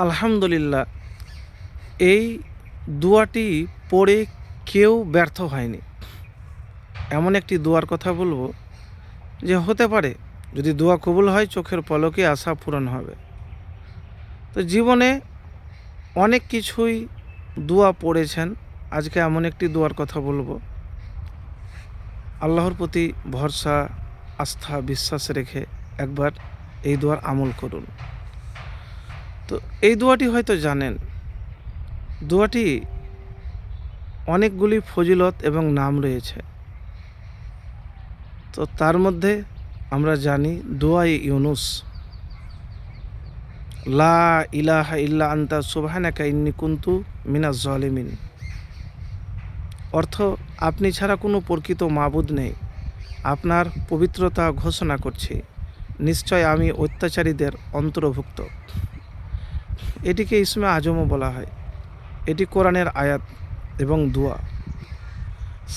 আলহামদুলিল্লাহ, এই দোয়াটি পড়ে কেউ ব্যর্থ হয়নি। এমন একটি দোয়ার কথা বলবো যে হতে পারে যদি দোয়া কবুল হয় চোখের পলকে আশা পূরণ হবে। তো জীবনে অনেক কিছুই দোয়া পড়েছেন, আজকে এমন একটি দোয়ার কথা বলবো। আল্লাহর প্রতি ভরসা, আস্থা, বিশ্বাস রেখে একবার এই দোয়ার আমল করুন। তো এই দোয়াটি হয়তো জানেন, দোয়াটি অনেকগুলি ফজিলত এবং নাম রয়েছে। তো তার মধ্যে আমরা জানি দোয়াই ইউনুস, লা ইলাহা ইল্লা আনতা সুবহানাকা ইন্নী কুনতু মিনাজ জালিমিন। অর্থ, আপনি ছাড়া কোনো প্রকৃত মাবুদ নেই, আপনার পবিত্রতা ঘোষণা করছি, নিশ্চয় আমি অত্যাচারীদের অন্তর্ভুক্ত। এটিকে ইসমে আজমও বলা হয়। এটি কোরআনের আয়াত এবং দোয়া।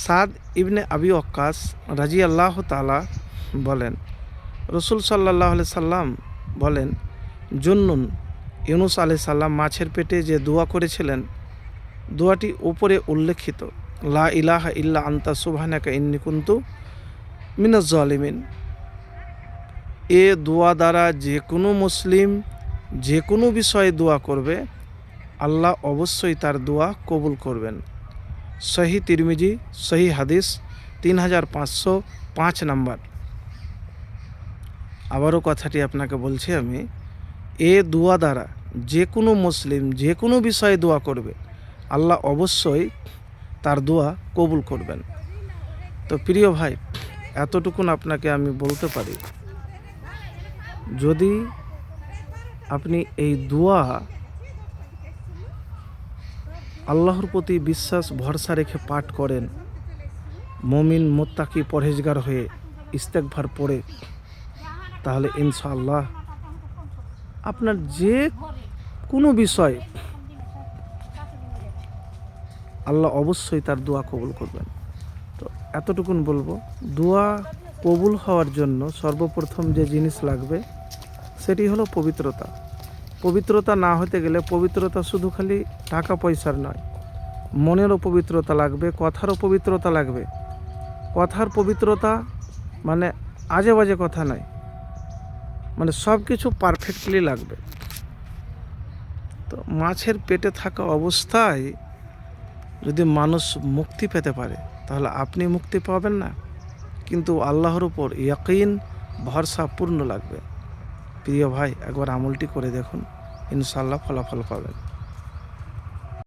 সাদ ইবনে আবি ওয়াক্কাস রাদিয়াল্লাহু তাআলা বলেন, রসুল সাল্লাল্লাহু আলাইহি সাল্লাম বলেন, জুন্নুন ইউনুস আলাইহিস সালাম মাছের পেটে যে দোয়া করেছিলেন, দোয়াটি উপরে উল্লেখিত লা ইলাহা ইল্লা আনতা সুবহানাকা ইন্নী কুনতু মিনাজ জালিমিন। এ দোয়া দ্বারা যে কোনো মুসলিম যে কোনো বিষয়ে দোয়া করবে, আল্লাহ অবশ্যই তার দোয়া কবুল করবেন। সহি তিরমিজি, সহি হাদিস 3505 নাম্বার। আবারও কথাটি আপনাকে বলছি আমি, এ দোয়া দ্বারা যে কোনো মুসলিম যে কোনো বিষয়ে দোয়া করবে, আল্লাহ অবশ্যই তার দোয়া কবুল করবেন। তো প্রিয় ভাই, এতটুকুন আপনাকে আমি বলতে পারি, যদি আপনি এই দোয়া আল্লাহর প্রতি বিশ্বাস ভরসা রেখে পাঠ করেন, মুমিন মুত্তাকি পরহেজগার হয়ে ইস্তেগফার পড়ে, তাহলে ইনশাআল্লাহ আপনার যে কোনো বিষয় আল্লাহ অবশ্যই তার দোয়া কবুল করবেন। তো এতটুকুন বলবো, দোয়া কবুল হওয়ার জন্য সর্বপ্রথম যে জিনিস লাগবে সেটি হলো পবিত্রতা। পবিত্রতা না হতে গেলে, পবিত্রতা শুধু খালি টাকা পয়সার নয়, মনেরও পবিত্রতা লাগবে, কথারও পবিত্রতা লাগবে। কথার পবিত্রতা মানে আজে বাজে কথা নয়, মানে সব কিছু পারফেক্টলি লাগবে। তো মাছের পেটে থাকা অবস্থায় যদি মানুষ মুক্তি পেতে পারে, তাহলে আপনি মুক্তি পাবেন না, কিন্তু আল্লাহর উপর ইয়াকিন ভরসা পূর্ণ লাগবে। প্রিয় ভাই, একবার আমলটি করে দেখুন, ইনশাআল্লাহ ফলাফল পাবেন।